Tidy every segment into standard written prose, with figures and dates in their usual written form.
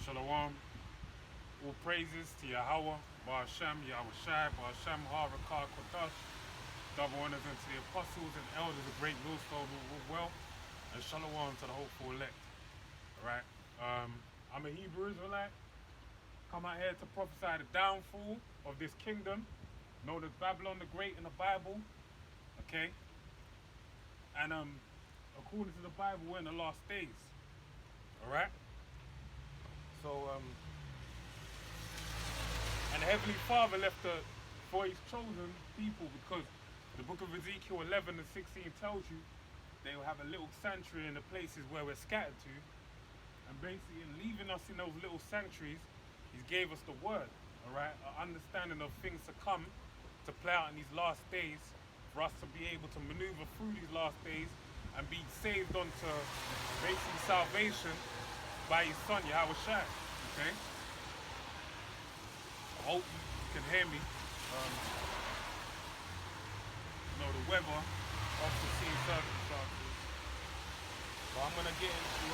Shalom. All praises to Yahweh, Ba'ashem, Yahweh Shai, Ba'ashem, Harakah, Kotash. Double honors unto the apostles and elders of great millstone of wealth. And Shalom to the hopeful elect. Alright? I'm a Hebrew Israelite. Come out here to prophesy the downfall of this kingdom, known as Babylon the Great in the Bible. Okay? And according to the Bible, we're in the last days. Alright? So, and the Heavenly Father left for his chosen people, because the book of Ezekiel 11 and 16 tells you they will have a little sanctuary in the places where we're scattered to. And basically, in leaving us in those little sanctuaries, he gave us the word, all right? An understanding of things to come, to play out in these last days, for us to be able to maneuver through these last days and be saved unto basically salvation by his son, Yahweh Shai, okay? I hope you can hear me. The weather, unforeseen circumstances. But I'm gonna get into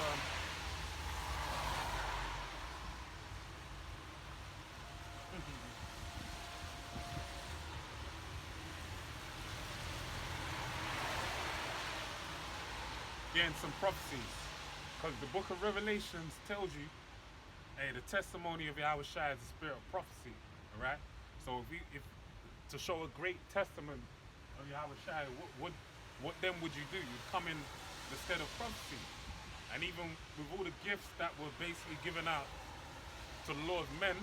getting some prophecies, because the book of Revelations tells you, hey, the testimony of Yahweh Shai is the spirit of prophecy, all right? So if to show a great testament of Yahweh Shai, what then would you do? You'd come in the stead of prophecy. And even with all the gifts that were basically given out to the Lord's men,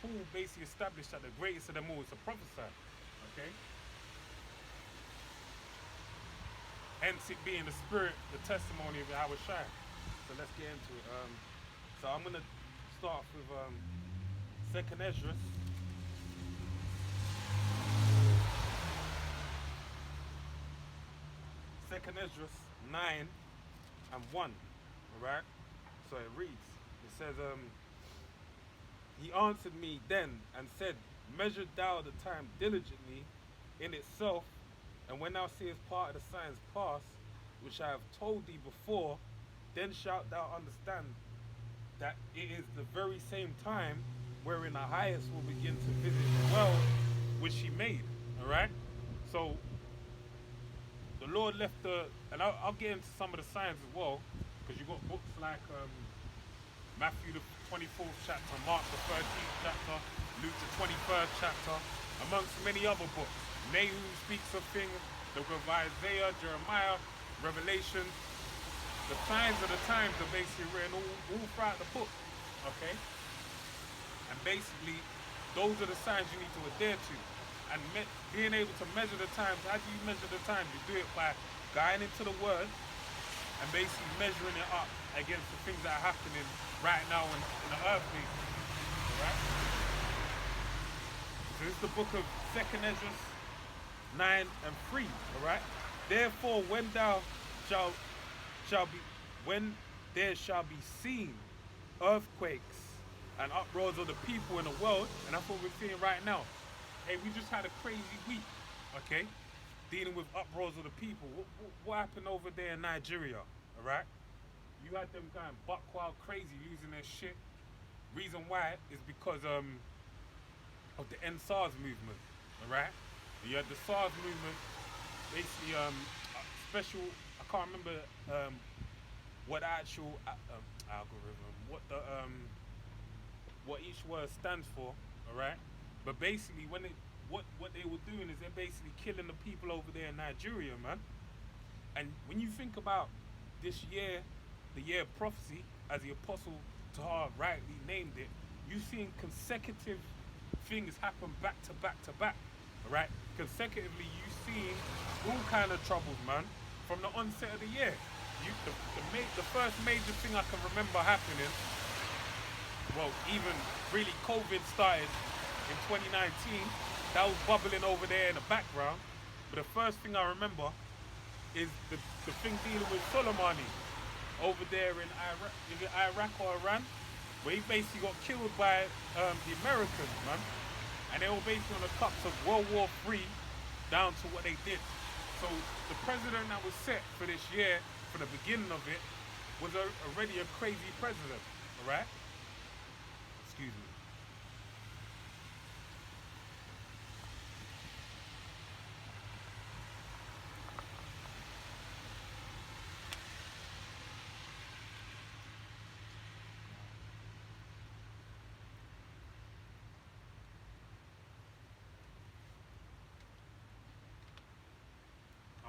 Paul basically established that the greatest of them all is to prophesy, okay? Hence it being the spirit, the testimony of Yahweh Shai. So let's get into it. So I'm gonna start with 2nd Esdras. Second Esdras 9 and 1. Alright? So it reads. It says, he answered me then and said, measure thou the time diligently in itself, and when thou seest part of the signs pass, which I have told thee before, then shalt thou understand that it is the very same time wherein the highest will begin to visit the world which he made. Alright? So the Lord left and I'll get into some of the signs as well, because you've got books like Matthew the 24th chapter, Mark the 13th chapter, Luke the 21st chapter, amongst many other books. Nahum speaks of things, the book of Isaiah, Jeremiah, Revelation. The signs of the times are basically written all throughout the book, okay? And basically, those are the signs you need to adhere to. And being able to measure the times, how do you measure the times? You do it by going into the word and basically measuring it up against the things that are happening right now in the earthly. Alright? So this is the book of 2nd Esdras 9 and 3. Alright? Therefore when there shall be seen earthquakes and uproars of the people in the world, and that's what we're seeing right now. Hey, we just had a crazy week, okay? Dealing with uproars of the people. What happened over there in Nigeria, all right? You had them going buck wild crazy, losing their shit. Reason why is because of the End SARS movement, all right? You had the SARS movement, basically special, I can't remember what the actual algorithm, what each word stands for, all right? But basically, what they were doing is they're basically killing the people over there in Nigeria, man. And when you think about this year, the year of prophecy, as the Apostle Tahar rightly named it, you've seen consecutive things happen back to back to back, all right? Consecutively, you've seen all kind of troubles, man, from the onset of the year. The first major thing I can remember happening, well, even really COVID started in 2019, that was bubbling over there in the background. But the first thing I remember is the thing dealing with Soleimani over there in Iraq, is it Iraq or Iran, where he basically got killed by the Americans, man. And they were basically on the cups of World War III down to what they did. So the president that was set for this year, for the beginning of it, was already a crazy president, all right? Excuse me.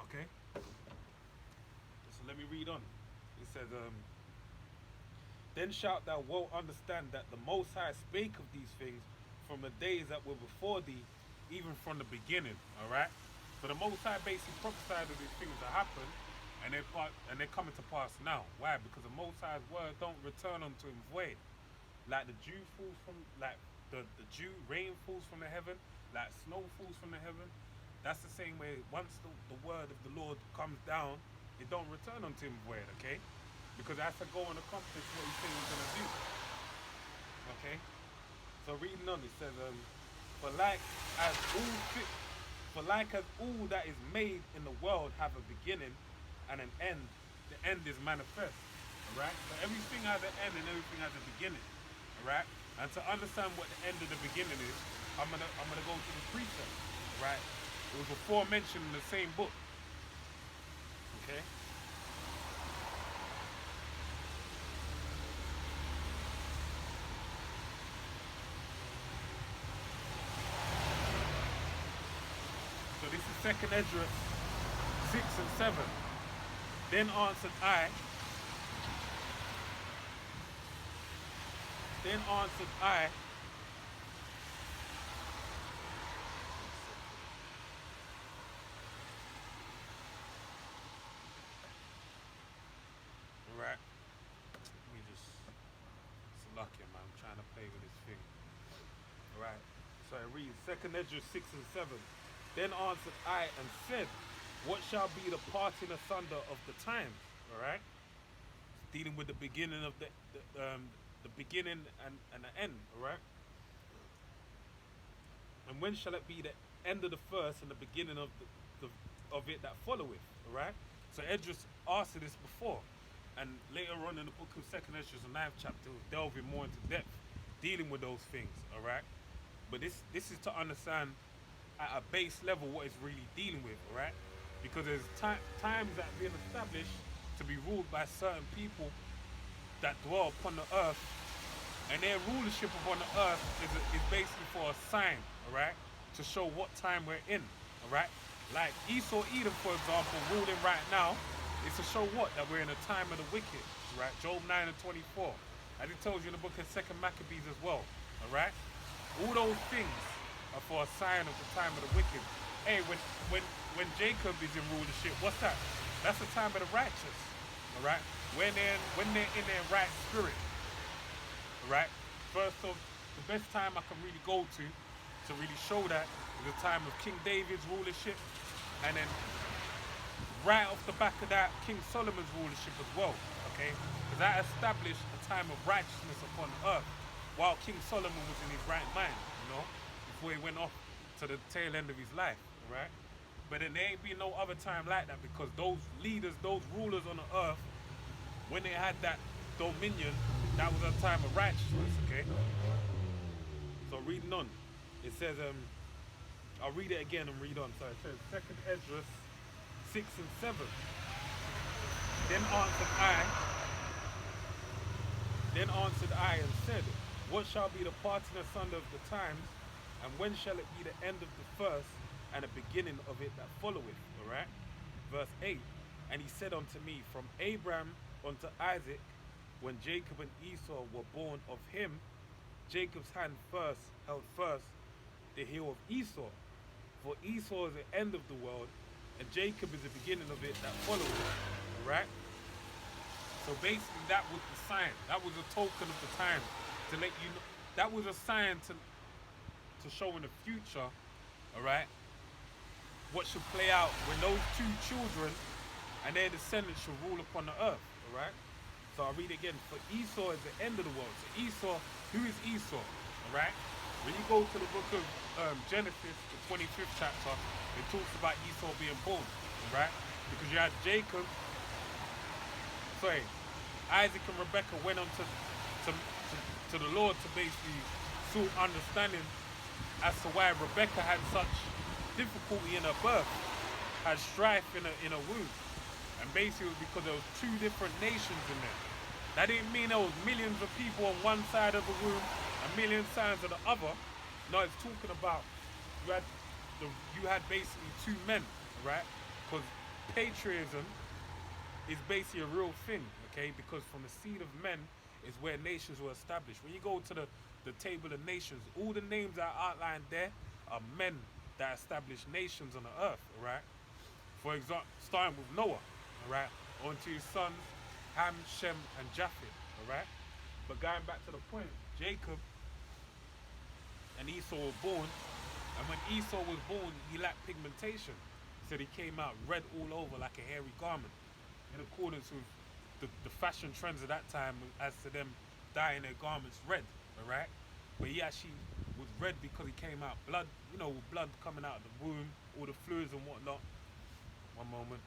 Okay. So let me read on. It says, then shalt thou well understand that the Most High spake of these things from the days that were before thee, even from the beginning. All right. So the Most High basically prophesied of these things to happen, and they're coming to pass now. Why? Because the Most High's word don't return unto him void. Like the dew falls from, like the dew rain falls from the heaven, like snow falls from the heaven. That's the same way. Once the word of the Lord comes down, it don't return unto him void. Okay. Because it has to go and accomplish what he said he's gonna do. Okay? So reading on, it says, for like as all for like as all that is made in the world have a beginning and an end, the end is manifest. Alright? So everything has an end and everything has a beginning. Alright? And to understand what the end of the beginning is, I'm gonna go to the precept. Right? It was before mentioned in the same book. Okay? So this is second Esdras 6 and 7. Then answered I, then answered I, right, let me just, it's lucky man, I'm trying to play with this thing. Alright, so I read second Esdras 6 and 7. Then answered I and said, what shall be the parting asunder of the times? Alright? Dealing with the beginning of the beginning and the end, alright? And when shall it be the end of the first and the beginning of of it that followeth? Alright? So Esdras asked this before. And later on in the book of Second Esdras, the 9th chapter, was delving more into depth, dealing with those things, alright? But this is to understand at a base level what it's really dealing with, alright? Because there's times that have been established to be ruled by certain people that dwell upon the earth, and their rulership upon the earth is basically for a sign, alright? To show what time we're in, alright? Like Esau Edom, for example, ruling right now, is to show what? That we're in a time of the wicked, right? Job 9 and 24. As it tells you in the book of Second Maccabees as well, alright? All those things are for a sign of the time of the wicked. Hey, when Jacob is in rulership, what's that? That's the time of the righteous, alright? When they're in their right spirit, alright? First of the best time I can really go to really show that is the time of King David's rulership, and then right off the back of that, King Solomon's rulership as well, okay? Because that established a time of righteousness upon earth while King Solomon was in his right mind, before he went off to the tail end of his life, right? But then there ain't been no other time like that, because those leaders, those rulers on the earth, when they had that dominion, that was a time of righteousness, okay? So reading on, it says, I'll read it again and read on. So it says, Second Esdras 6 and 7. Then answered I and said, what shall be the parting asunder of the times, and when shall it be the end of the first and the beginning of it that followeth? Alright? Verse 8. And he said unto me, from Abraham unto Isaac, when Jacob and Esau were born of him, Jacob's hand held first the heel of Esau. For Esau is the end of the world, and Jacob is the beginning of it that follows. Alright? So basically that was the sign. That was a token of the time to let you know. That was a sign to show in the future, alright, what should play out when those two children and their descendants shall rule upon the earth. Alright? So I'll read again. For Esau is the end of the world. So Esau, who is Esau? Alright? When you go to the book of Genesis, the 25th chapter, it talks about Esau being born, right? Because you had Isaac and Rebekah went on to to the Lord to basically sought understanding as to why Rebecca had such difficulty in her birth, had strife in her womb. And basically it was because there was two different nations in there. That didn't mean there was millions of people on one side of the room and million signs on the other. No, it's talking about you had you had basically two men, right? Because patriotism is basically a real thing, okay? Because from the seed of men is where nations were established. When you go to the table of nations, all the names that are outlined there are men that established nations on the earth, all right? For example, starting with Noah, all right, on to his sons, Ham, Shem, and Japheth, all right? But going back to the point, Jacob and Esau were born, and when Esau was born, he lacked pigmentation. So he came out red all over like a hairy garment, in accordance with the fashion trends of that time as to them dyeing their garments red, all right? But he actually was red because he came out blood, with blood coming out of the womb, all the fluids and whatnot. One moment.